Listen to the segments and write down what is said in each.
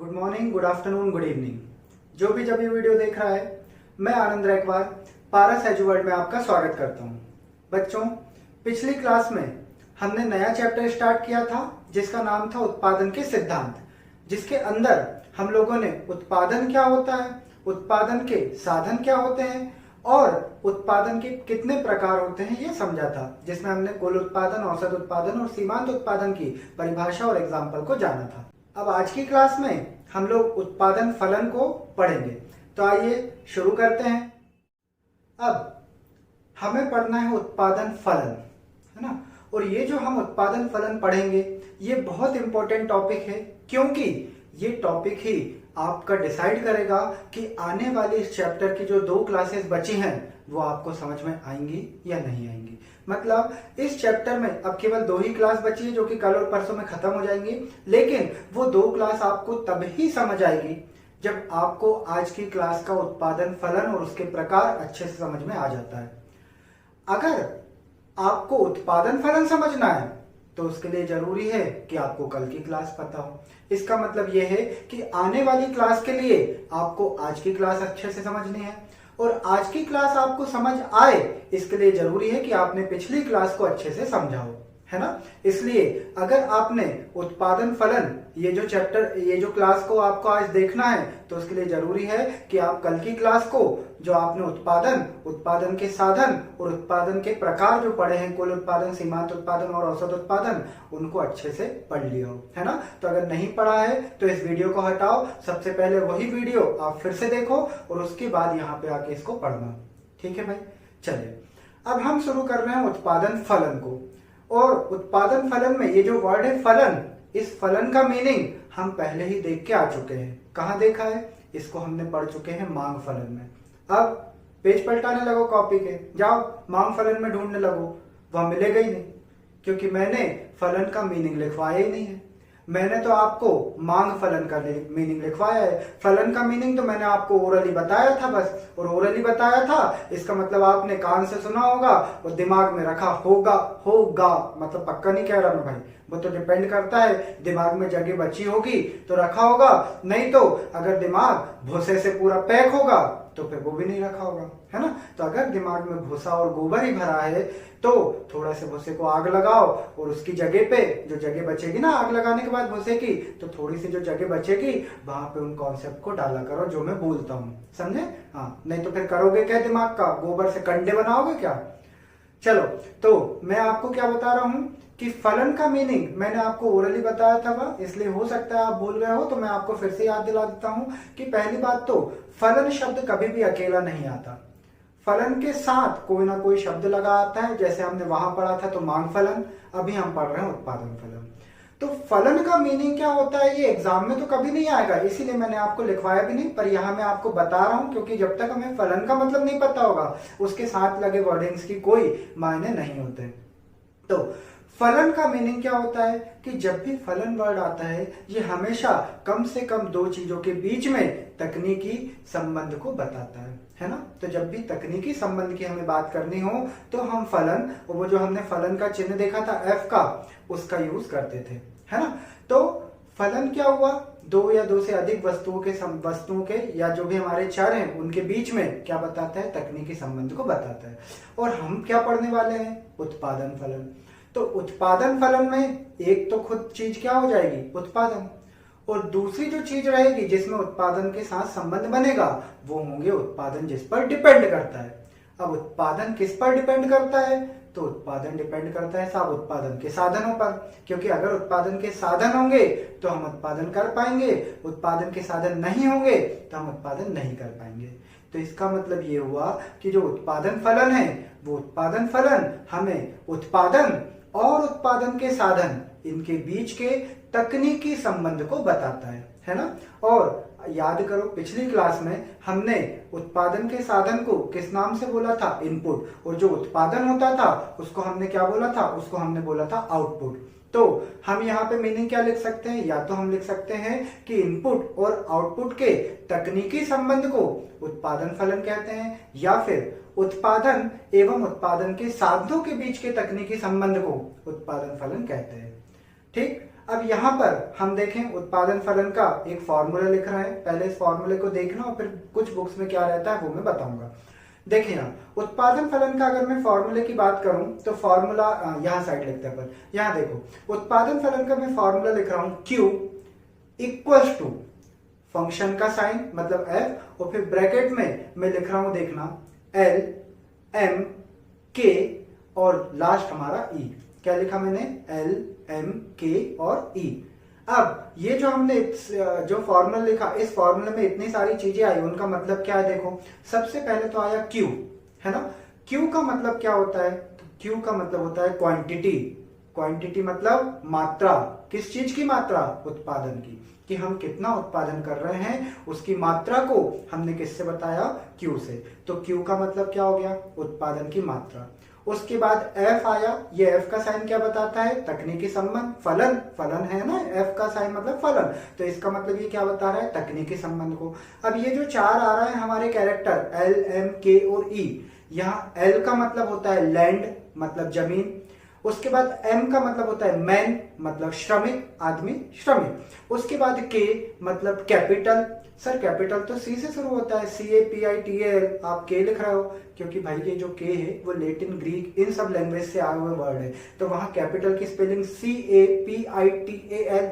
Good morning, good afternoon, good evening. जो भी जब ये वीडियो देख रहा है, मैं आनंद रैकवार पारस एजुवर्ल्ड में आपका स्वागत करता हूँ। बच्चों, पिछली क्लास में हमने नया चैप्टर स्टार्ट किया था जिसका नाम था उत्पादन के सिद्धांत, जिसके अंदर हम लोगों ने उत्पादन क्या होता है, उत्पादन के साधन क्या होते हैं और उत्पादन के कितने प्रकार होते हैं ये समझा था, जिसमें हमने कुल उत्पादन, औसत उत्पादन और सीमांत उत्पादन की परिभाषा और एग्जाम्पल को जाना था। अब आज की क्लास में हम लोग उत्पादन फलन को पढ़ेंगे, तो आइए शुरू करते हैं। अब हमें पढ़ना है उत्पादन फलन, है ना। और ये जो हम उत्पादन फलन पढ़ेंगे ये बहुत इंपॉर्टेंट टॉपिक है, क्योंकि ये टॉपिक ही आपका डिसाइड करेगा कि आने वाली इस चैप्टर की जो 2 क्लासेस बची हैं वो आपको समझ में आएंगी या नहीं आएंगी। मतलब इस चैप्टर में अब केवल 2 ही क्लास बची है जो कि कल और परसों में खत्म हो जाएंगी, लेकिन वो 2 क्लास आपको तब ही समझ आएगी जब आपको आज की क्लास का उत्पादन फलन और उसके प्रकार अच्छे से समझ में आ जाता है। अगर आपको उत्पादन फलन समझना है तो उसके लिए जरूरी है कि आपको कल की क्लास पता हो। इसका मतलब यह है कि आने वाली क्लास के लिए आपको आज की क्लास अच्छे से समझनी है, और आज की क्लास आपको समझ आए इसके लिए जरूरी है कि आपने पिछली क्लास को अच्छे से समझा हो, है ना। इसलिए अगर आपने उत्पादन फलन ये जो चैप्टर, ये जो क्लास को आपको आज देखना है, तो उसके लिए जरूरी है कि आप कल की क्लास को जो आपने उत्पादन, उत्पादन के साधन और उत्पादन के प्रकार जो पढ़े हैं, कुल उत्पादन, सीमांत उत्पादन और औसत उत्पादन, उनको अच्छे से पढ़ लिया हो, है ना। तो अगर नहीं पढ़ा है तो इस वीडियो को हटाओ, सबसे पहले वही वीडियो आप फिर से देखो और उसके बाद यहाँ पे आके इसको पढ़ना, ठीक है भाई। चलिए अब हम शुरू कर रहे हैं उत्पादन फलन को। और उत्पादन फलन में ये जो वर्ड है फलन, इस फलन का मीनिंग हम पहले ही देख के आ चुके हैं। कहाँ देखा है? इसको हमने पढ़ चुके हैं मांग फलन में। अब पेज पलटाने लगो कॉपी के, जाओ मांग फलन में ढूंढने लगो, वह मिलेगा ही नहीं, क्योंकि मैंने फलन का मीनिंग लिखवाया ही नहीं है। मैंने तो आपको मांग फलन का मीनिंग लिखवाया है, फलन का मीनिंग तो मैंने आपको ओरली बताया था बस। और ओरली बताया था इसका मतलब आपने कान से सुना होगा और दिमाग में रखा होगा। होगा मतलब पक्का नहीं कह रहा मैं भाई, वो तो डिपेंड करता है, दिमाग में जगह बची होगी तो रखा होगा, नहीं तो अगर दिमाग भूसे से पूरा पैक होगा तो फिर वो भी नहीं रखा होगा, है ना। तो अगर दिमाग में भूसा और गोबर ही भरा है तो थोड़ा से भूसे को आग लगाओ और उसकी जगह पे जो जगह बचेगी ना आग लगाने के बाद भूसे की, तो थोड़ी सी जो जगह बचेगी वहां पे उन कॉन्सेप्ट को डाला करो जो मैं बोलता हूँ, समझे। हाँ, नहीं तो फिर करोगे क्या, दिमाग का गोबर से कंडे बनाओगे क्या। चलो, तो मैं आपको क्या बता रहा हूं कि फलन का मीनिंग मैंने आपको ओरली बताया था वह, इसलिए हो सकता है आप भूल गए हो, तो मैं आपको फिर से याद दिला देता हूं कि पहली बात तो फलन शब्द कभी भी अकेला नहीं आता, फलन के साथ कोई ना कोई शब्द लगा आता है। जैसे हमने वहां पढ़ा था तो मांग फलन, अभी हम पढ़ रहे हैं उत्पादन फलन। तो फलन का मीनिंग क्या होता है ये एग्जाम में तो कभी नहीं आएगा, इसीलिए मैंने आपको लिखवाया भी नहीं, पर यहाँ मैं आपको बता रहा हूं, क्योंकि जब तक हमें फलन का मतलब नहीं पता होगा उसके साथ लगे वर्डिंग्स की कोई मायने नहीं होते। तो फलन का मीनिंग क्या होता है कि जब भी फलन वर्ड आता है ये हमेशा कम से कम 2 चीजों के बीच में तकनीकी संबंध को बताता है ना। तो जब भी तकनीकी संबंध की हमें बात करनी हो तो हम फलन, और वो जो हमने फलन का चिन्ह देखा था F का, उसका यूज करते थे, है ना। तो फलन क्या हुआ, 2 या 2 से अधिक वस्तुओं के या जो भी हमारे चर हैं उनके बीच में क्या बताता है, तकनीकी संबंध को बताता है। और हम क्या पढ़ने वाले हैं, उत्पादन फलन। तो उत्पादन फलन में एक तो खुद चीज क्या हो जाएगी, उत्पादन, और दूसरी जो चीज रहेगी जिसमें उत्पादन के साथ संबंध बनेगा वो होंगे उत्पादन जिस पर डिपेंड करता है। अब उत्पादन किस पर डिपेंड करता है, तो उत्पादन डिपेंड करता है साहब उत्पादन के साधनों पर, क्योंकि अगर उत्पादन के साधन होंगे तो हम उत्पादन कर पाएंगे, उत्पादन के साधन नहीं होंगे तो हम उत्पादन नहीं कर पाएंगे। तो इसका मतलब ये हुआ कि जो उत्पादन फलन है वो उत्पादन फलन हमें उत्पादन और उत्पादन के साधन इनके बीच के तकनीकी संबंध को बताता है ना। और याद करो पिछली क्लास में हमने उत्पादन के साधन को किस नाम से बोला था, इनपुट, और जो उत्पादन होता था उसको हमने क्या बोला था, उसको हमने बोला था आउटपुट। तो हम यहाँ पे मीनिंग क्या लिख सकते हैं, या तो हम लिख सकते हैं कि इनपुट और आउटपुट के तकनीकी संबंध को उत्पादन फलन कहते हैं, या फिर उत्पादन एवं उत्पादन के साधनों के बीच के तकनीकी संबंध को उत्पादन फलन कहते हैं। ठीक, अब यहाँ पर हम देखें उत्पादन फलन का एक फॉर्मूला लिख रहे हैं। पहले इस फॉर्मूले को देखना और फिर कुछ बुक्स में क्या रहता है वो मैं बताऊंगा। देखिए यहाँ उत्पादन फलन का अगर मैं फॉर्मूले की बात करूं तो फॉर्मूला यहाँ साइड लिखते हैं पर यहाँ देखो उत्पादन फलन का मैं फॉर्मूला लिख रहा हूं Q इक्वल्स टू फंक्शन का साइन मतलब f और फिर ब्रैकेट में मैं लिख रहा हूं देखना L M K और लास्ट हमारा E। क्या लिखा मैंने L M K और E। अब ये जो हमने जो फॉर्मूला लिखा इस फॉर्मूले में इतनी सारी चीजें आई उनका मतलब क्या है देखो। सबसे पहले तो आया Q है ना। Q का मतलब क्या होता है तो Q का मतलब होता है क्वांटिटी। क्वांटिटी मतलब मात्रा। किस चीज की मात्रा? उत्पादन की, कि हम कितना उत्पादन कर रहे हैं उसकी मात्रा को हमने किससे बताया? Q से। तो Q का मतलब क्या हो गया? उत्पादन की मात्रा। उसके बाद F आया। ये F का साइन क्या बताता है? तकनीकी संबंध। फलन, फलन है ना, F का साइन मतलब फलन, तो इसका मतलब ये क्या बता रहा है? तकनीकी संबंध को। अब ये जो चार आ रहा है हमारे कैरेक्टर L M K और E, यहाँ L का मतलब होता है लैंड मतलब जमीन। उसके बाद M का मतलब होता है मैन मतलब श्रमिक, आदमी, श्रमिक। उसके बाद K मतलब कैपिटल। सर कैपिटल तो C से शुरू होता है, CAPITAL, आप K लिख रहे हो क्योंकि भाई ये जो K है वो लेटिन, ग्रीक इन सब लैंग्वेज से आए हुए वर्ड है, तो वहां कैपिटल की स्पेलिंग CAPITAL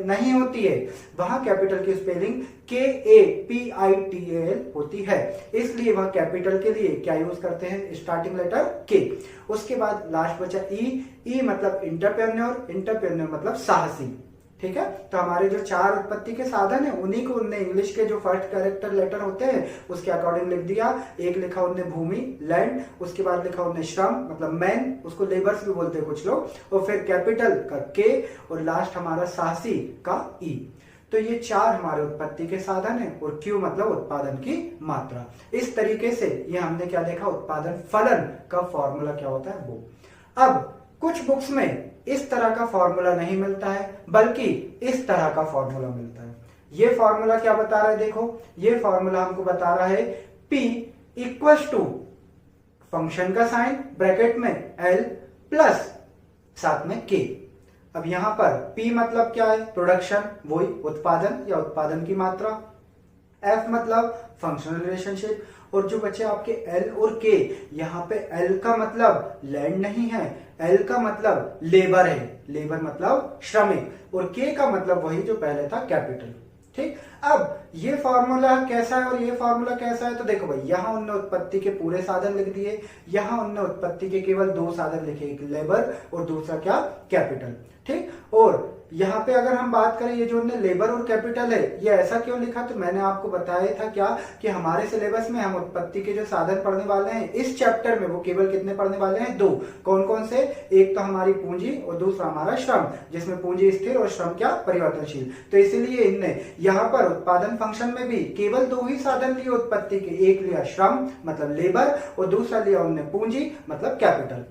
नहीं होती है, वहां कैपिटल की स्पेलिंग KAPITAL होती है, इसलिए वह कैपिटल के लिए क्या यूज करते हैं? Starting letter K। उसके बाद लास्ट बचा E मतलब इंटरप्रेन्योर, इंटरप्रेन्योर मतलब साहसी। ठीक है, तो हमारे जो चार उत्पत्ति के साधन है उन्हीं को उनने इंग्लिश के जो फर्स्ट कैरेक्टर लेटर होते हैं उसके अकॉर्डिंग लिख दिया। एक लिखा उनने भूमि लैंड, उसके बाद लिखा उनने श्रम मतलब मैन, उसको लेबर्स भी बोलते हैं कुछ लोग, और फिर कैपिटल का K और लास्ट हमारा साहसी का E। तो ये चार हमारे उत्पत्ति के साधन है और Q मतलब उत्पादन की मात्रा। इस तरीके से ये हमने क्या देखा? उत्पादन फलन का फॉर्मूला क्या होता है वो। अब कुछ बुक्स में इस तरह का फॉर्मूला नहीं मिलता है बल्कि इस तरह का फॉर्मूला मिलता है। ये फॉर्मूला क्या बता रहा है देखो, ये फॉर्मूला हमको बता रहा है P इक्वल्स टू फंक्शन का साइन ब्रैकेट में L प्लस साथ में K। अब यहां पर P मतलब क्या है? प्रोडक्शन, वही उत्पादन या उत्पादन की मात्रा। F मतलब फंक्शनल रिलेशनशिप, और जो बचे आपके L और K, यहाँ पे L का मतलब लैंड नहीं है, L का मतलब लेबर है, लेबर मतलब श्रमिक, और K का मतलब वही जो पहले था कैपिटल। ठीक, अब ये फॉर्मूला कैसा है और ये फॉर्मूला कैसा है तो देखो भाई, यहां उनने उत्पत्ति के पूरे साधन लिख दिए, यहां उनने उत्पत्ति के केवल दो साधन लिखे, एक लेबर और दूसरा क्या? कैपिटल। ठीक, और यहाँ पे अगर हम बात करें ये जो उन्होंने लेबर और कैपिटल है ये ऐसा क्यों लिखा, तो मैंने आपको बताया था क्या कि हमारे सिलेबस में हम उत्पत्ति के जो साधन पढ़ने वाले हैं इस चैप्टर में वो केवल कितने पढ़ने वाले हैं? दो। कौन कौन से? एक तो हमारी पूंजी और दूसरा हमारा श्रम, जिसमें पूंजी स्थिर और श्रम क्या? परिवर्तनशील। तो इसीलिए इनने यहाँ पर उत्पादन फंक्शन में भी केवल दो ही साधन लिए उत्पत्ति के, एक लिया श्रम मतलब लेबर और दूसरा लिया उनने पूंजी मतलब कैपिटल।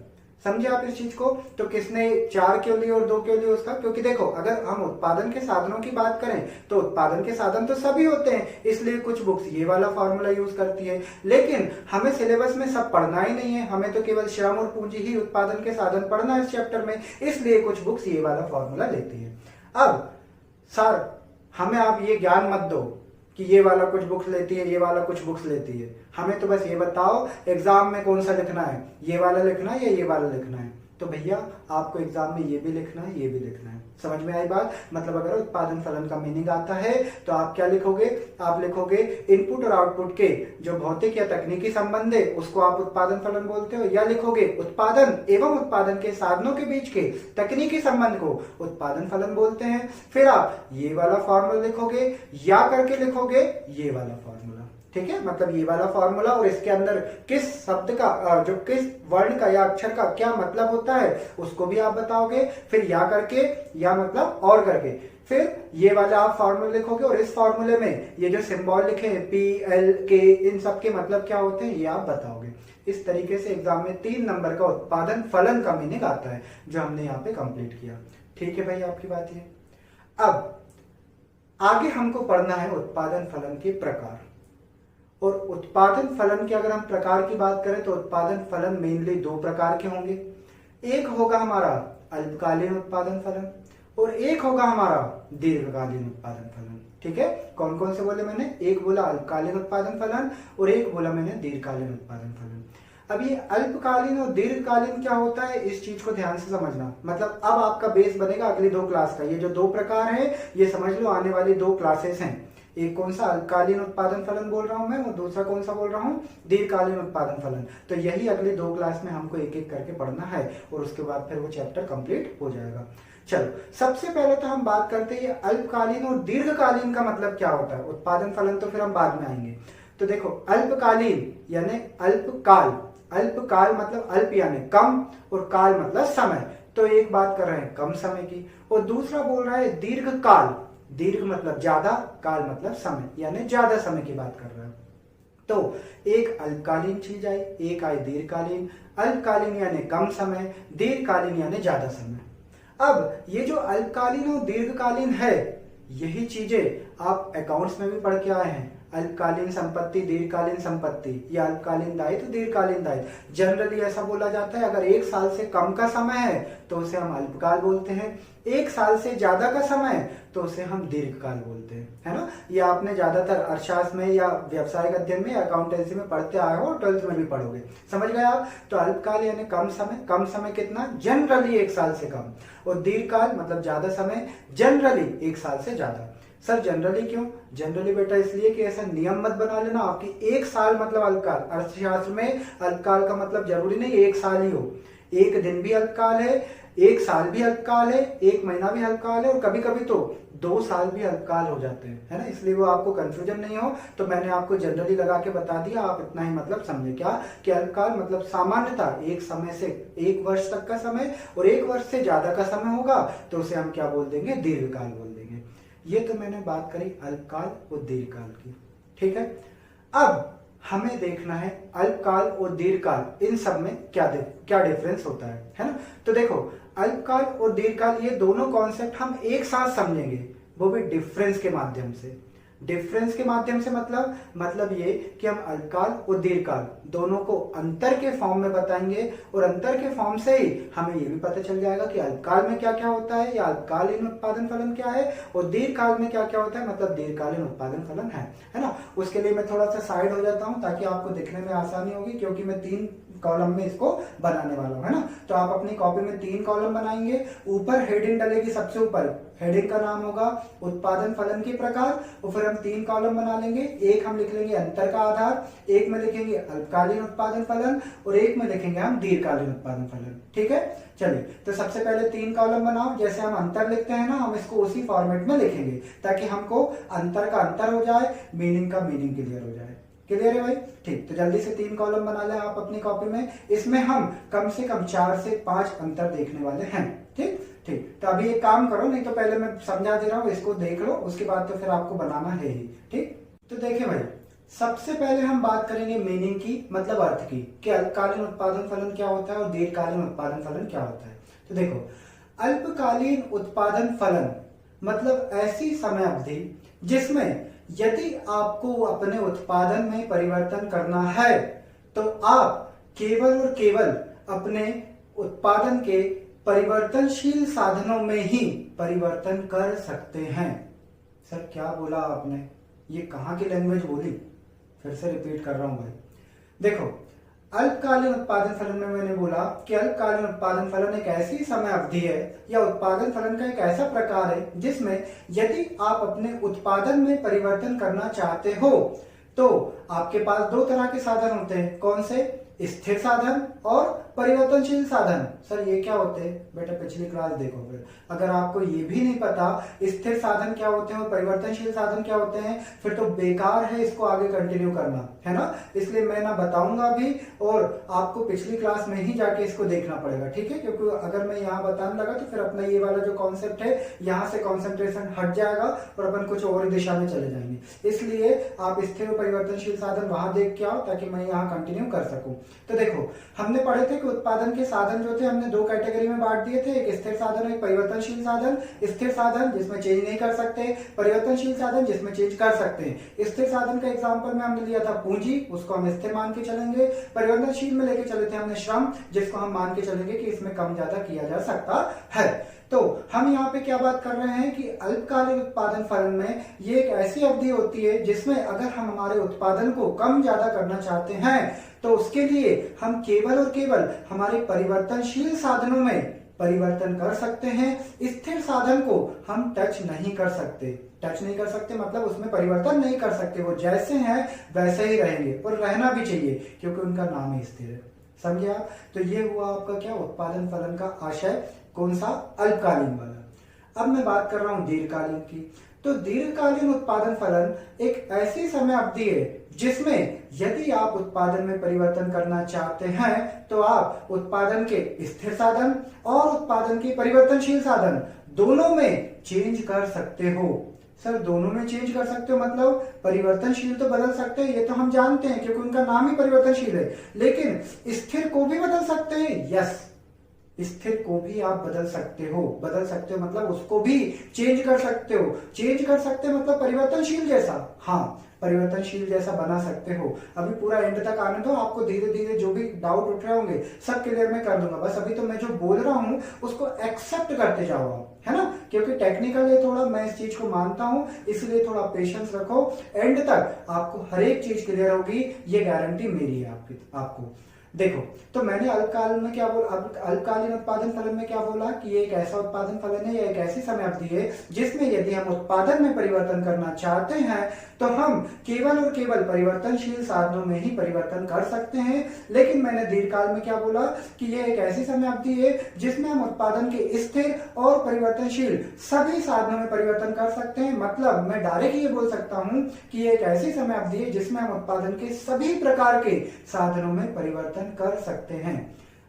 समझे आप इस चीज को? तो किसने चार क्यों लिए और दो क्यों लिए उसका? क्योंकि देखो अगर हम उत्पादन के साधनों की बात करें तो उत्पादन के साधन तो सभी होते हैं, इसलिए कुछ बुक्स ये वाला फॉर्मूला यूज करती है, लेकिन हमें सिलेबस में सब पढ़ना ही नहीं है, हमें तो केवल श्रम और पूंजी ही उत्पादन के साधन पढ़ना है इस चैप्टर में, इसलिए कुछ बुक्स ये वाला फॉर्मूला लेती है। अब सर हमें आप ये ज्ञान मत दो कि ये वाला कुछ बुक्स लेती है, ये वाला कुछ बुक्स लेती है, हमें तो बस ये बताओ एग्जाम में कौन सा लिखना है, ये वाला लिखना है या ये वाला लिखना है। तो भैया आपको एग्जाम में ये भी लिखना है, ये भी लिखना है। समझ में आई बात? मतलब अगर उत्पादन फलन का मीनिंग आता है तो आप क्या लिखोगे? आप लिखोगे इनपुट और आउटपुट के जो भौतिक या तकनीकी संबंध है उसको आप उत्पादन फलन बोलते हो, या लिखोगे उत्पादन एवं उत्पादन के साधनों के बीच के तकनीकी संबंध को उत्पादन फलन बोलते हैं। फिर आप ये वाला फॉर्मूला लिखोगे या करके लिखोगे ये वाला फॉर्मूला। ठीक है, मतलब ये वाला फॉर्मूला और इसके अंदर किस शब्द का जो किस वर्ण का या अक्षर का क्या मतलब होता है उसको भी आप बताओगे। फिर या करके, या मतलब और करके, फिर ये वाला आप फॉर्मूला लिखोगे और इस फॉर्मूले में ये जो सिंबल लिखे हैं P L K इन सब के मतलब क्या होते हैं ये आप बताओगे। इस तरीके से एग्जाम में 3 नंबर का उत्पादन फलन का मीनिंग आता है जो हमने यहाँ पे कंप्लीट किया। ठीक है भाई, आपकी बात ये। अब आगे हमको पढ़ना है उत्पादन फलन के प्रकार। और उत्पादन फलन के अगर हम प्रकार की बात करें तो उत्पादन फलन मेनली 2 प्रकार के होंगे। एक होगा हमारा अल्पकालीन उत्पादन फलन और एक होगा हमारा दीर्घकालीन उत्पादन फलन। ठीक है, कौन कौन से बोले मैंने? एक बोला अल्पकालीन उत्पादन फलन और एक बोला मैंने दीर्घकालीन उत्पादन फलन। अब ये अल्पकालीन और दीर्घकालीन क्या होता है, इस चीज को ध्यान से समझना। मतलब अब आपका बेस बनेगा अगली 2 क्लास का। ये जो 2 प्रकार है ये समझ लो आने वाली 2 क्लासेस हैं। एक कौन सा अल्पकालीन उत्पादन फलन बोल रहा हूं मैं और दूसरा कौन सा बोल रहा हूं, दीर्घकालीन उत्पादन फलन। तो यही अगली 2 क्लास में हमको एक एक करके पढ़ना है और उसके बाद फिर वो चैप्टर कंप्लीट हो जाएगा। चलो, सबसे पहले तो हम बात करते हैं अल्पकालीन और दीर्घकालीन का मतलब क्या होता है। उत्पादन फलन तो फिर हम बाद में आएंगे। तो देखो, अल्पकालीन यानी अल्पकाल, अल्पकाल मतलब अल्प यानी कम और काल मतलब समय। तो एक बात कर रहे हैं कम समय की, और दूसरा बोल रहा है दीर्घकाल। दीर्घ मतलब ज्यादा, काल मतलब समय यानी ज्यादा समय की बात कर रहा है। तो एक अल्पकालीन चीज आई, एक आई दीर्घकालीन। अल्पकालीन यानी कम समय, दीर्घकालीन यानी ज्यादा समय। अब ये जो अल्पकालीन और दीर्घकालीन है, यही चीजें आप अकाउंट्स में भी पढ़ के आए हैं। अल्पकालीन संपत्ति, दीर्घकालीन संपत्ति, या अल्पकालीन दायित्व, दीर्घकालीन दायित्व। जनरली ऐसा बोला जाता है अगर 1 साल से कम का समय है तो उसे हम अल्पकाल बोलते हैं, 1 साल से ज्यादा का समय तो उसे हम दीर्घकाल बोलते हैं, है ना। ये आपने ज्यादातर अर्थशास्त्र में या व्यावसायिक अध्ययन में, अकाउंटेंसी में पढ़ते आए हो और 12th में भी पढ़ोगे, समझ गए आप। तो अल्पकाल यानी कम समय, कम समय कितना, जनरली 1 साल से कम, और दीर्घकाल मतलब ज्यादा समय, जनरली 1 साल से ज्यादा। सर जनरली क्यों? जनरली बेटा इसलिए कि ऐसा नियम मत बना लेना आपकी 1 साल मतलब अल्पकाल। अर्थशास्त्र में अल्पकाल का मतलब जरूरी नहीं 1 साल ही हो, 1 दिन भी अल्पकाल है, 1 साल भी अल्पकाल है, 1 महीना भी अल्पकाल है, और कभी कभी तो 2 साल भी अल्पकाल हो जाते हैं, है ना। इसलिए वो आपको कंफ्यूजन नहीं हो तो मैंने आपको जनरली लगा के बता दिया, आप इतना ही मतलब समझे क्या कि अल्पकाल मतलब सामान्यतः एक समय से 1 वर्ष तक का समय, और 1 वर्ष से ज्यादा का समय होगा तो उसे हम क्या बोल देंगे, दीर्घकाल बोल देंगे। ये तो मैंने बात करी अल्पकाल और दीर्घकाल की। ठीक है, अब हमें देखना है अल्पकाल और दीर्घकाल इन सब में क्या डिफरेंस होता है ना। तो देखो, अल्पकाल और दीर्घकाल ये दोनों कॉन्सेप्ट हम एक साथ समझेंगे, वो भी डिफरेंस के माध्यम से। डिफरेंस के माध्यम से मतलब ये कि हम अल्पकाल और दीर्घकाल दोनों को अंतर के फॉर्म में बताएंगे, और अंतर के फॉर्म से ही हमें ये भी पता चल जाएगा कि अल्पकाल में क्या क्या होता है या अल्पकालीन उत्पादन फलन क्या है, और दीर्घकाल में क्या क्या होता है मतलब दीर्घकालीन उत्पादन फलन है ना। उसके लिए मैं थोड़ा सा साइड हो जाता हूं ताकि आपको दिखने में आसानी होगी, क्योंकि मैं 3 कॉलम में इसको बनाने वाला हूं, है ना। तो आप अपनी कॉपी में 3 कॉलम बनाएंगे, ऊपर हेडिंग डलेगी, सबसे ऊपर हेडिंग का नाम होगा उत्पादन फलन के प्रकार, और फिर हम 3 कॉलम बना लेंगे। एक हम लिख लेंगे अंतर का आधार, एक में लिखेंगे अल्पकालीन उत्पादन फलन, और एक में लिखेंगे हम दीर्घकालीन उत्पादन फलन। ठीक है, चलिए तो सबसे पहले 3 कॉलम बनाओ। जैसे हम अंतर लिखते हैं ना, हम इसको उसी फॉर्मेट में लिखेंगे ताकि हमको अंतर का अंतर हो जाए, मीनिंग का मीनिंग क्लियर हो जाए। क्लियर है भाई? ठीक, तो जल्दी से 3 कॉलम बना लें आप अपनी कॉपी में। इसमें हम कम से कम 4 से 5 अंतर देखने वाले हैं। ठीक ठीक, तो अभी एक काम करो, नहीं तो पहले मैं समझा दे रहा हूँ, इसको देख लो, उसके बाद तो फिर आपको बनाना है ही। ठीक, तो देखिए भाई, सबसे पहले हम बात करेंगे मीनिंग की, मतलब अर्थ की, कि अल्पकालीन उत्पादन फलन क्या होता है और दीर्घकालीन उत्पादन फलन क्या होता है। तो देखो, अल्पकालीन उत्पादन फलन मतलब ऐसी समय अवधि जिसमें यदि आपको अपने उत्पादन में परिवर्तन करना है तो आप केवल और केवल अपने उत्पादन के परिवर्तनशील साधनों में ही परिवर्तन कर सकते हैं। सर क्या बोला आपने, ये कहाँ की लैंग्वेज बोली? फिर से रिपीट कर रहा हूं भाई। देखो, अल्पकालीन उत्पादन फलन में मैंने बोला कि अल्पकालीन उत्पादन फलन एक ऐसी समय अवधि है या उत्पादन फलन का एक ऐसा प्रकार है जिसमें यदि आप अपने उत्पादन में परिवर्तन करना चाहते हो तो आपके पास 2 तरह के साधन होते हैं। कौन से? स्थिर साधन और परिवर्तनशील साधन। सर ये क्या होते हैं? बेटा पिछली क्लास देखो फिर, अगर आपको ये भी नहीं पता स्थिर साधन क्या होते हैं और परिवर्तनशील साधन क्या होते हैं, फिर तो बेकार है इसको आगे कंटिन्यू करना, है ना। इसलिए मैं ना बताऊंगा भी, और आपको पिछली क्लास में ही जाके इसको देखना पड़ेगा। ठीक है, क्योंकि अगर मैं यहाँ बताने लगा तो फिर अपना ये वाला जो कॉन्सेप्ट है यहाँ से कॉन्सेंट्रेशन हट जाएगा और अपन कुछ और दिशा में चले जाएंगे। इसलिए आप स्थिर और परिवर्तनशील साधन वहां देख के आओ ताकि मैं यहाँ कंटिन्यू कर सकूं। तो देखो, हमने पढ़े थे कि उत्पादन के साधन जो थे हमने 2 कैटेगरी में बांट दिए थे, एक स्थिर साधन, एक परिवर्तनशील साधन। स्थिर साधन जिसमें चेंज नहीं कर सकते, परिवर्तनशील साधन जिसमें चेंज कर सकते हैं। स्थिर साधन का एग्जांपल में हमने लिया था पूंजी, उसको हम स्थिर मान के चलेंगे। परिवर्तनशील में लेके चले थे हमने श्रम, जिसको हम मान के चलेंगे कि इसमें कम ज्यादा किया जा सकता है। तो हम यहाँ पे क्या बात कर रहे हैं कि अल्पकालीन उत्पादन फलन में ये एक ऐसी अवधि होती है जिसमें अगर हम हमारे उत्पादन को कम ज्यादा करना चाहते हैं तो उसके लिए हम केवल और केवल हमारे परिवर्तनशील साधनों में परिवर्तन कर सकते हैं। स्थिर साधन को हम टच नहीं कर सकते मतलब उसमें परिवर्तन नहीं कर सकते, वो जैसे हैं वैसे ही रहेंगे और रहना भी चाहिए क्योंकि उनका नाम ही स्थिर है। समझे आप? तो ये हुआ आपका क्या उत्पादन फलन का आशय, कौन सा? अल्पकालीन वाला। अब मैं बात कर रहा हूं दीर्घकालीन की। तो दीर्घकालीन उत्पादन फलन एक ऐसी समय अवधि है जिसमें यदि आप उत्पादन में परिवर्तन करना चाहते हैं तो आप उत्पादन के स्थिर साधन और उत्पादन के परिवर्तनशील साधन दोनों में चेंज कर सकते हो। सर दोनों में चेंज कर सकते हो मतलब परिवर्तनशील तो बदल सकते हैं, ये तो हम जानते हैं क्योंकि उनका नाम ही परिवर्तनशील है, लेकिन स्थिर को भी बदल सकते हैं। यस, स्थिर को भी आप बदल सकते हो मतलब उसको भी चेंज कर सकते हो। चेंज कर सकते हो मतलब परिवर्तनशील जैसा, हाँ परिवर्तनशील जैसा बना सकते हो। अभी पूरा एंड तक आने दो, आपको धीरे धीरे जो भी डाउट उठ रहे होंगे सब क्लियर मैं कर दूंगा। बस अभी तो मैं जो बोल रहा हूं उसको एक्सेप्ट करते जाओ आप, है ना, क्योंकि टेक्निकल है थोड़ा, मैं इस चीज को मानता हूं, इसलिए थोड़ा पेशेंस रखो। एंड तक आपको हर एक चीज क्लियर होगी, ये गारंटी मेरी है आपको। देखो, तो मैंने अल्पकालीन में क्या बोला, अल्पकालीन उत्पादन फलन में क्या बोला कि ये एक ऐसा उत्पादन फलन है या एक ऐसी समय अवधि है जिसमें यदि हम उत्पादन में परिवर्तन करना चाहते हैं तो हम केवल और केवल परिवर्तनशील साधनों में ही परिवर्तन कर सकते हैं। लेकिन मैंने दीर्घकाल में क्या बोला कि यह एक ऐसी समय अवधि है जिसमें हम उत्पादन के स्थिर और परिवर्तनशील सभी साधनों में परिवर्तन कर सकते हैं। मतलब मैं डायरेक्ट ये बोल सकता हूं कि यह एक ऐसी समय अवधि है जिसमें हम उत्पादन के सभी प्रकार के साधनों में परिवर्तन कर सकते हैं।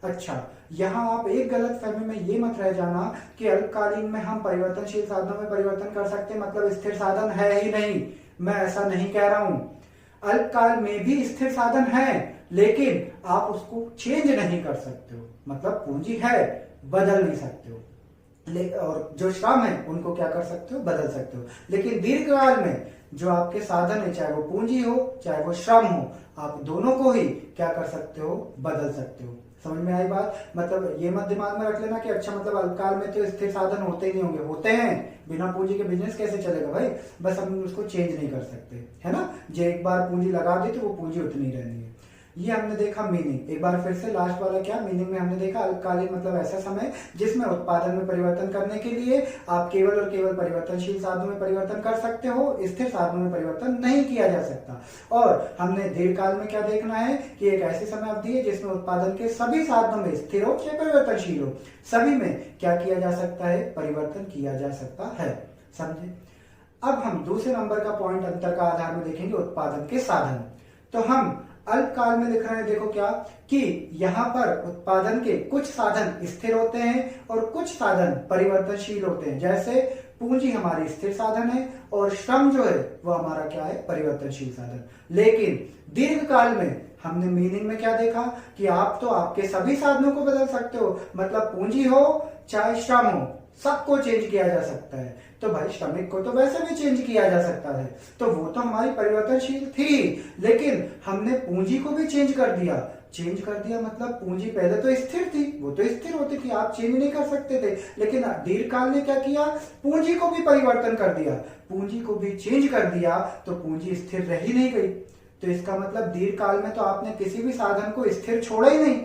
अच्छा, यहां आप एक गलत फहमी में ये मत रह जाना कि अल्पकालीन में हम परिवर्तनशील साधनों में परिवर्तन कर सकते हैं मतलब स्थिर साधन है ही नहीं। मैं ऐसा नहीं कह रहा हूं, अल्पकाल में भी स्थिर साधन है लेकिन आप उसको चेंज नहीं कर सकते हो, मतलब पूंजी है बदल नहीं सकते हो, और जो श्रम है उनको क्या कर सकते हो, बदल सकते हो। लेकिन दीर्घकाल में जो आपके साधन है, चाहे वो पूंजी हो चाहे वो श्रम हो, आप दोनों को ही क्या कर सकते हो, बदल सकते हो। समझ में आई बात? मतलब ये मत दिमाग में रख लेना कि अच्छा मतलब अल्पकाल में तो स्थिर साधन होते ही नहीं होंगे, होते हैं, बिना पूंजी के बिजनेस कैसे चलेगा भाई, बस हम उसको चेंज नहीं कर सकते, है ना। जो एक बार पूंजी लगा दी तो वो पूंजी उतनी रहनी है। ये हमने देखा मीनिंग, एक बार फिर से लास्ट वाला क्या मीनिंग में हमने देखा, अल्पकालीन मतलब ऐसा समय जिसमें उत्पादन में परिवर्तन करने के लिए आप केवल और केवल परिवर्तनशील साधनों में परिवर्तन कर सकते हो, स्थिर साधनों में परिवर्तन नहीं किया जा सकता। और हमने दीर्घकाल में क्या देखना है कि एक ऐसी समय अवधि है जिसमें उत्पादन के सभी साधनों में स्थिर हो चाहे परिवर्तनशील हो, सभी में क्या किया जा सकता है, परिवर्तन किया जा सकता है। समझे? अब हम दूसरे नंबर का पॉइंट अंतर का आधार में देखेंगे उत्पादन के साधन। तो हम अल्पकाल में लिख रहे हैं, देखो क्या कि यहां पर उत्पादन के कुछ साधन स्थिर होते हैं और कुछ साधन परिवर्तनशील होते हैं। जैसे पूंजी हमारी स्थिर साधन है और श्रम जो है वो हमारा क्या है, परिवर्तनशील साधन। लेकिन दीर्घकाल में हमने मीनिंग में क्या देखा कि आप तो आपके सभी साधनों को बदल सकते हो, मतलब पूंजी हो चाहे श्रम हो सबको चेंज किया जा सकता है। तो भाई श्रमिक को तो वैसे भी चेंज किया जा सकता है, तो वो तो हमारी परिवर्तनशील थी, लेकिन हमने पूंजी को भी चेंज कर दिया। चेंज कर दिया मतलब पूंजी पहले तो स्थिर थी, वो तो स्थिर होती थी, आप चेंज नहीं कर सकते थे। लेकिन दीर्घकाल ने क्या किया, पूंजी को भी परिवर्तन कर दिया, पूंजी को भी चेंज कर दिया, तो पूंजी स्थिर रह ही नहीं गई। तो इसका मतलब दीर्घकाल में तो आपने किसी भी साधन को स्थिर छोड़ा ही नहीं।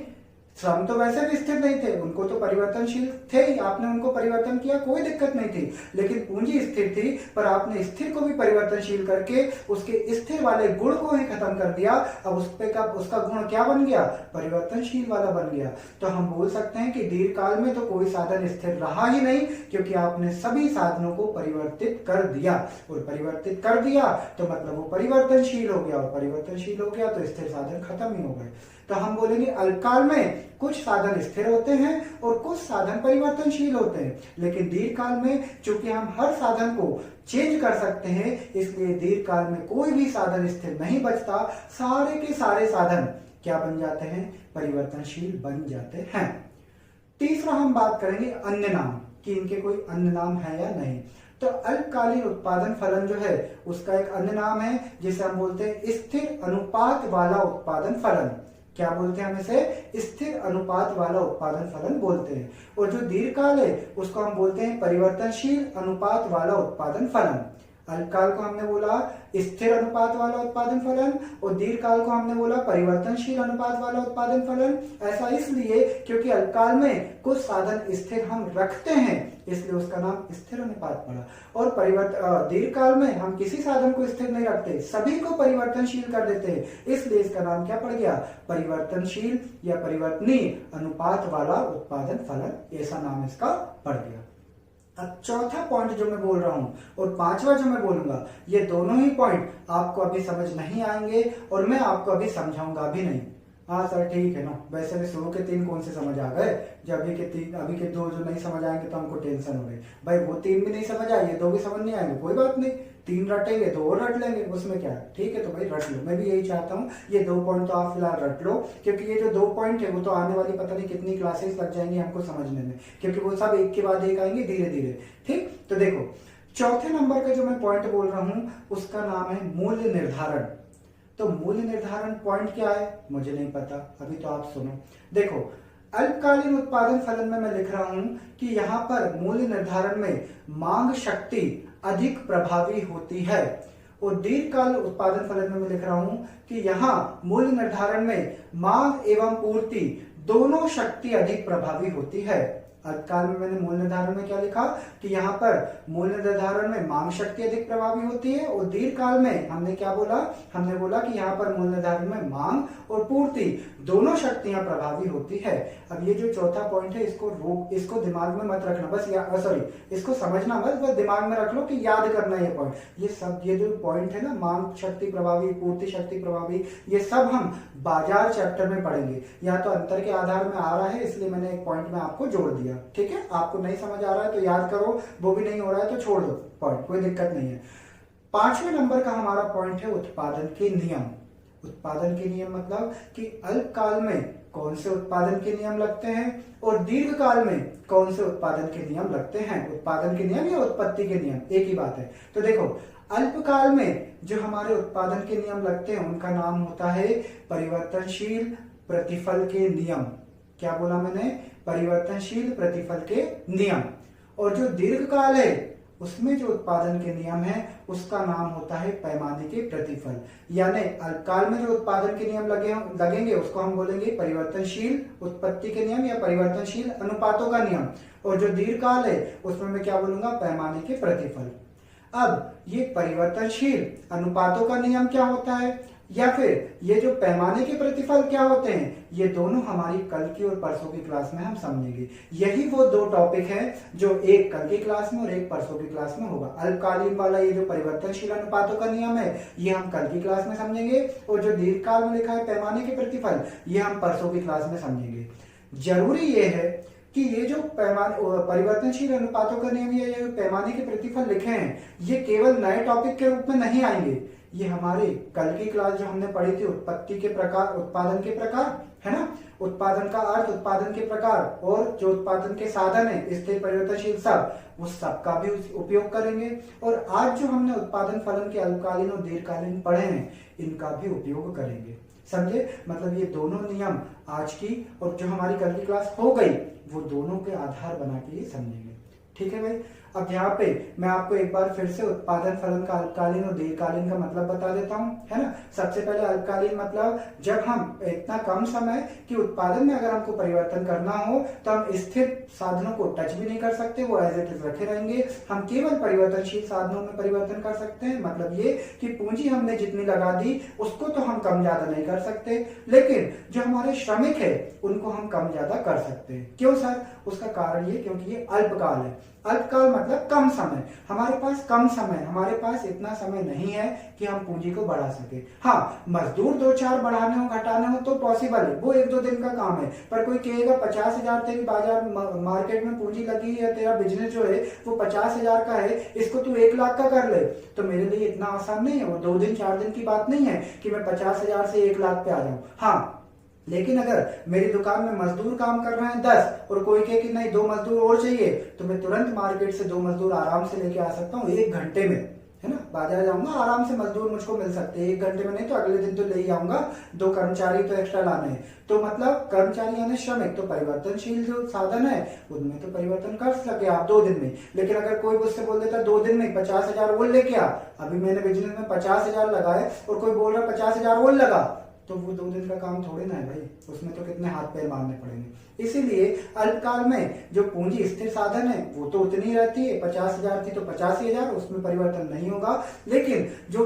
श्रम तो वैसे भी स्थिर नहीं थे, उनको तो परिवर्तनशील थे ही, आपने उनको परिवर्तन किया कोई दिक्कत नहीं थी। लेकिन पूंजी स्थिर थी पर आपने स्थिर को भी परिवर्तनशील करके उसके स्थिर वाले गुण को ही खत्म कर दिया। अब उस पे का उसका गुण क्या बन गया, परिवर्तनशील वाला बन गया। तो हम बोल सकते हैं कि दीर्घकाल में तो कोई साधन स्थिर रहा ही नहीं, क्योंकि आपने सभी साधनों को परिवर्तित कर दिया, और परिवर्तित कर दिया तो मतलब वो परिवर्तनशील हो गया, और परिवर्तनशील हो गया तो स्थिर साधन खत्म ही हो गए। तो हम बोलेंगे अल्पकाल में कुछ साधन स्थिर होते हैं और कुछ साधन परिवर्तनशील होते हैं। लेकिन दीर्घकाल में चूंकि हम हर साधन को चेंज कर सकते हैं, इसलिए दीर्घकाल में कोई भी साधन स्थिर नहीं बचता, सारे के सारे साधन क्या बन जाते हैं, परिवर्तनशील बन जाते हैं। तीसरा हम बात करेंगे अन्य नाम, कि इनके कोई अन्य नाम है या नहीं। तो अल्पकालीन उत्पादन फलन जो है उसका एक अन्य नाम है जिसे हम बोलते हैं स्थिर अनुपात वाला उत्पादन फलन। क्या बोलते हैं हम इसे? स्थिर अनुपात वाला उत्पादन फलन बोलते हैं। और जो दीर्घकाल है उसको हम बोलते हैं परिवर्तनशील अनुपात वाला उत्पादन फलन। अल्पकाल को हमने बोला स्थिर अनुपात वाला उत्पादन फलन और दीर्घकाल को हमने बोला परिवर्तनशील अनुपात वाला उत्पादन फलन। ऐसा इसलिए क्योंकि अल्पकाल में कुछ साधन स्थिर हम रखते हैं, इसलिए उसका नाम स्थिर अनुपात पड़ा। और दीर्घकाल में हम किसी साधन को स्थिर नहीं रखते, सभी को परिवर्तनशील कर देते हैं, इसलिए इसका नाम क्या पड़ गया? परिवर्तनशील या परिवर्तनीय अनुपात वाला उत्पादन फलन, ऐसा नाम इसका पड़ गया। अब चौथा पॉइंट जो मैं बोल रहा हूं और पांचवा जो मैं बोलूंगा, ये दोनों ही पॉइंट आपको अभी समझ नहीं आएंगे और मैं आपको अभी समझाऊंगा भी नहीं। हाँ सर ठीक है ना, वैसे भी शुरू के 3 कौन से समझ आ गए, जब अभी के 2 जो नहीं समझ आएंगे तो हमको टेंशन हो गई। भाई वो 3 भी नहीं समझ आए, ये 2 भी समझ नहीं आएंगे, कोई बात नहीं, 3 रटेंगे 2 और रट लेंगे, उसमें क्या है। ठीक है, तो भाई रट लो, मैं भी यही चाहता हूँ। ये 2 पॉइंट तो आप फिलहाल रट लो, क्योंकि ये जो 2 पॉइंट है वो तो आने वाली पता नहीं कितनी क्लासेस लग जाएंगी हमको समझने में, क्योंकि वो सब एक के बाद एक आएंगे धीरे धीरे। ठीक, तो देखो चौथे नंबर का जो मैं पॉइंट बोल रहा हूँ उसका नाम है मूल्य निर्धारण। तो मूल्य निर्धारण पॉइंट क्या है मुझे नहीं पता, अभी तो आप सुनो। देखो अल्पकालीन उत्पादन फलन में मैं लिख रहा हूं कि यहां पर मूल्य निर्धारण में मांग शक्ति अधिक प्रभावी होती है, और दीर्घकाल उत्पादन फलन में मैं लिख रहा हूं कि यहां मूल्य निर्धारण में मांग एवं पूर्ति दोनों शक्ति अधिक प्रभावी होती है। अल्पकाल में मैंने मूल्य निर्धारण में क्या लिखा कि यहाँ पर मूल्य निर्धारण में मांग शक्ति अधिक प्रभावी होती है, और दीर्घकाल में हमने क्या बोला? हमने बोला कि यहाँ पर मूल्य निर्धारण में मांग और पूर्ति दोनों शक्तियां प्रभावी होती है। अब ये जो चौथा पॉइंट है इसको दिमाग में मत रखना, बस इसको समझना मत, बस दिमाग में रख लो कि याद करना ये पॉइंट। ये जो पॉइंट है ना, मांग शक्ति प्रभावी, पूर्ति शक्ति प्रभावी, ये सब हम बाजार चैप्टर में पढ़ेंगे। या तो अंतर के आधार में आ रहा है इसलिए मैंने एक पॉइंट में आपको जोड़ दिया। ठीक है, आपको नहीं समझ आ रहा है तो याद करो, वो भी नहीं हो रहा है तो छोड़ दो पॉइंट, कोई दिक्कत नहीं है। 5वें नंबर का हमारा पॉइंट है उत्पादन के नियम। उत्पादन के नियम मतलब कि अल्पकाल में कौन से उत्पादन के नियम लगते हैं और दीर्घकाल में कौन से उत्पादन के नियम लगते हैं। उत्पादन के नियम या उत्पत्ति के नियम एक ही बात है। तो देखो अल्पकाल में जो हमारे उत्पादन के नियम लगते हैं उनका नाम होता है परिवर्तनशील प्रतिफल के नियम। क्या बोला मैंने? परिवर्तनशील प्रतिफल के नियम। और जो दीर्घकाल है उसमें जो उत्पादन के नियम है उसका नाम होता है पैमाने के प्रतिफल। यानी अल्पकाल में जो उत्पादन के नियम लगेंगे उसको हम बोलेंगे परिवर्तनशील उत्पत्ति के नियम या परिवर्तनशील अनुपातों का नियम, और जो दीर्घकाल है उसमें मैं क्या बोलूंगा? पैमाने के प्रतिफल। अब ये परिवर्तनशील अनुपातों का नियम क्या होता है या फिर ये जो पैमाने के प्रतिफल क्या होते हैं, ये दोनों हमारी कल की और परसों की क्लास में हम समझेंगे। यही वो 2 टॉपिक हैं जो एक कल की क्लास में और एक परसों की क्लास में होगा। अल्पकालीन वाला ये जो परिवर्तनशील अनुपातों का नियम है ये हम कल की क्लास में समझेंगे, और जो दीर्घकाल में लिखा है पैमाने के प्रतिफल ये हम परसों की क्लास में समझेंगे। जरूरी ये है कि ये जो परिवर्तनशील अनुपातों का नियम या ये पैमाने के प्रतिफल लिखे हैं ये केवल नए टॉपिक के रूप में नहीं आएंगे, ये हमारे कल की क्लास जो हमने पढ़ी थी उत्पत्ति के प्रकार, उत्पादन के प्रकार, है ना, उत्पादन का अर्थ, उत्पादन के प्रकार और जो उत्पादन के साधन है स्थिर परिवर्तनशील सब, उस सब का भी उपयोग करेंगे। और आज जो हमने उत्पादन फलन के अल्पकालीन और दीर्घकालीन पढ़े हैं इनका भी उपयोग करेंगे। समझे? मतलब ये दोनों नियम आज की और जो हमारी कल की क्लास हो गई वो दोनों के आधार बना के ही समझेंगे। ठीक है भाई। अब यहाँ पे मैं आपको एक बार फिर से उत्पादन फलन का अल्पकालीन और दीर्घकालीन का मतलब बता देता हूँ, है ना। सबसे पहले अल्पकालीन मतलब जब हम इतना कम समय कि उत्पादन में अगर हमको परिवर्तन करना हो तो हम स्थिर साधनों को टच भी नहीं कर सकते, वो एज इट इज रखे रहेंगे। हम केवल परिवर्तनशील साधनों में परिवर्तन कर सकते हैं। मतलब ये कि पूंजी हमने जितनी लगा दी उसको तो हम कम ज्यादा नहीं कर सकते, लेकिन जो हमारे श्रमिक है उनको हम कम ज्यादा कर सकते हैं। क्यों सर? उसका कारण ये क्योंकि ये अल्पकाल है। अल्पकाल मतलब कम समय, हमारे पास कम समय, हमारे पास इतना समय नहीं है कि हम पूंजी को बढ़ा सके। हाँ, मजदूर 2-4 बढ़ाने हो घटाने हो तो पॉसिबल है, वो 1-2 दिन का काम है। पर कोई कहेगा 50,000 तेरी बाजार मार्केट में पूंजी लगी है, तेरा बिजनेस जो है वो 50,000 का है, इसको तू 1 लाख का कर ले, तो मेरे लिए इतना आसान नहीं है। वो 2 दिन 4 दिन की बात नहीं है कि मैं 50,000 से 1 लाख पे आ जाऊं। हाँ, लेकिन अगर मेरी दुकान में मजदूर काम कर रहे हैं 10 और कोई कहे कि नहीं 2 मजदूर और चाहिए, तो मैं तुरंत मार्केट से 2 मजदूर आराम से लेके आ सकता हूँ 1 घंटे में। है ना, बाजार जाऊंगा आराम से मजदूर मुझको मिल सकते हैं, 1 घंटे में नहीं तो अगले दिन तो ले ही आऊंगा, 2 कर्मचारी तो एक्स्ट्रा लाने हैं। तो मतलब कर्मचारी यानी श्रमिक, तो परिवर्तनशील जो साधन है उनमें तो परिवर्तन कर सके आप 2 दिन में। लेकिन अगर कोई मुझसे बोल देता 2 दिन में 50,000 वो लेके आ, अभी मैंने बिजनेस में 50,000 लगाए और कोई बोल रहा 50,000 वो लगा, तो वो 2 दिन का काम थोड़ी ना है भाई, उसमें तो कितने हाथ पैर मारने पड़ेंगे। इसीलिए अल्पकाल में जो पूंजी स्थिर साधन है वो तो उतनी ही रहती है, 50,000 थी तो 85,000, उसमें परिवर्तन नहीं होगा। लेकिन जो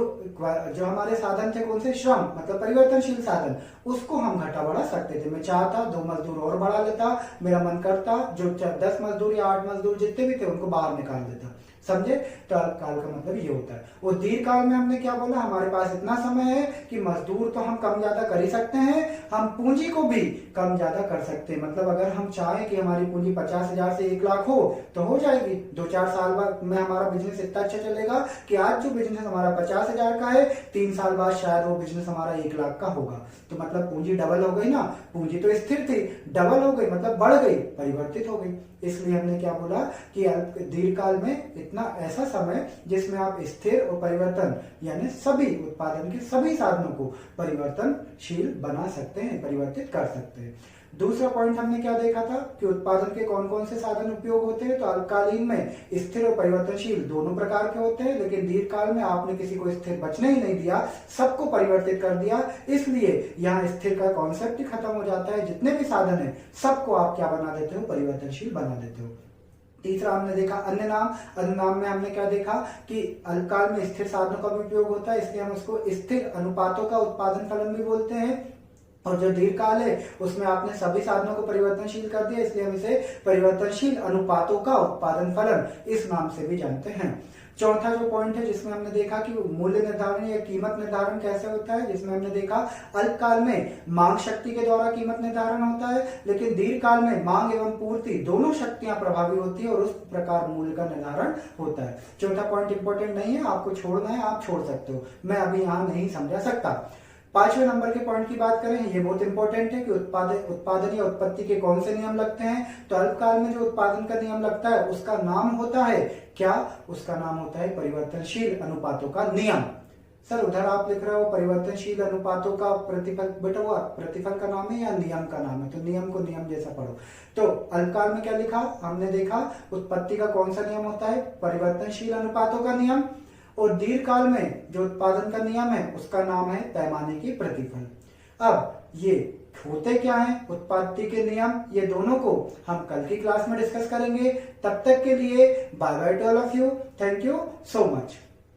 हमारे साधन थे कौन से, श्रम मतलब परिवर्तनशील साधन, उसको हम घटा बढ़ा सकते थे। मैं चाहता 2 मजदूर और बढ़ा लेता, मेरा मन करता जो 10 मजदूर या 8 मजदूर जितने भी थे उनको बाहर निकाल देता, समझे। तो अल्पकाल का मतलब ये होता है। और दीर्घकाल में हमने क्या बोला, हमारे पास इतना समय है कि मजदूर तो हम कम ज्यादा कर ही सकते हैं, हम पूंजी को भी कम ज्यादा कर सकते हैं। मतलब अगर हम चाहें कि हमारी पूंजी 50,000 से 1 लाख हो तो हो जाएगी। 2-4 साल बाद में हमारा बिजनेस इतना अच्छा चलेगा कि आज जो बिजनेस हमारा 50,000 का है, 3 साल बाद शायद वो बिजनेस हमारा 1 लाख का होगा। तो मतलब पूंजी डबल हो गई ना, पूंजी तो स्थिर थी, डबल हो गई मतलब बढ़ गई, परिवर्तित हो गई। इसलिए हमने क्या बोला कि दीर्घकाल में इतना ऐसा समय जिसमें आप स्थिर और परिवर्तन यानी सभी उत्पादन के सभी साधनों को परिवर्तनशील बना सकते हैं, परिवर्तित कर सकते हैं। दूसरा पॉइंट हमने क्या देखा था कि उत्पादन के कौन कौन से साधन उपयोग होते हैं। तो अल्पकालीन में स्थिर और परिवर्तनशील दोनों प्रकार के होते हैं, लेकिन दीर्घकाल में आपने किसी को स्थिर बचने ही नहीं दिया, सबको परिवर्तित कर दिया। इसलिए यहाँ स्थिर का कॉन्सेप्ट ही खत्म हो जाता है, जितने भी साधन है सबको आप क्या बना देते हो, परिवर्तनशील बना देते हो। तीसरा हमने देखा अन्य नाम। अन्य नाम में हमने क्या देखा कि अल्पकाल में स्थिर साधनों का भी उपयोग होता है, इसलिए हम उसको स्थिर अनुपातों का उत्पादन फलन भी बोलते हैं। और जो दीर्घकाल है उसमें आपने सभी साधनों को परिवर्तनशील कर दिया, इसलिए हम इसे परिवर्तनशील अनुपातों का उत्पादन फलन इस नाम से भी जानते हैं। चौथा जो पॉइंट है जिसमें हमने देखा कि मूल्य निर्धारण या कीमत निर्धारण कैसे होता है, जिसमें हमने देखा अल्पकाल में मांग शक्ति के द्वारा कीमत निर्धारण होता है, लेकिन दीर्घकाल में मांग एवं पूर्ति दोनों शक्तियां प्रभावी होती है और उस प्रकार मूल्य का निर्धारण होता है। चौथा पॉइंट इंपॉर्टेंट नहीं है, आपको छोड़ना है आप छोड़ सकते हो, मैं अभी यहाँ नहीं समझा सकता। 5वें नंबर के पॉइंट की बात करें, ये बहुत इंपॉर्टेंट है कि उत्पादन या उत्पत्ति के कौन से नियम लगते हैं। तो अल्पकाल में जो उत्पादन का नियम लगता है उसका नाम होता है क्या, उसका नाम होता है परिवर्तनशील अनुपातों का नियम। सर उधर आप लिख रहे हो परिवर्तनशील अनुपातों का प्रतिफल, बेटा वो प्रतिफल का नाम है या नियम का नाम है, तो नियम को नियम जैसा पढ़ो। तो अल्पकाल में क्या लिखा हमने देखा, उत्पत्ति का कौन सा नियम होता है, परिवर्तनशील अनुपातों का नियम। और दीर्घकाल में जो उत्पादन का नियम है उसका नाम है पैमाने की प्रतिफल। अब ये होते क्या हैं उत्पत्ति के नियम, ये दोनों को हम कल की क्लास में डिस्कस करेंगे। तब तक के लिए bye bye to all of you, thank you so much.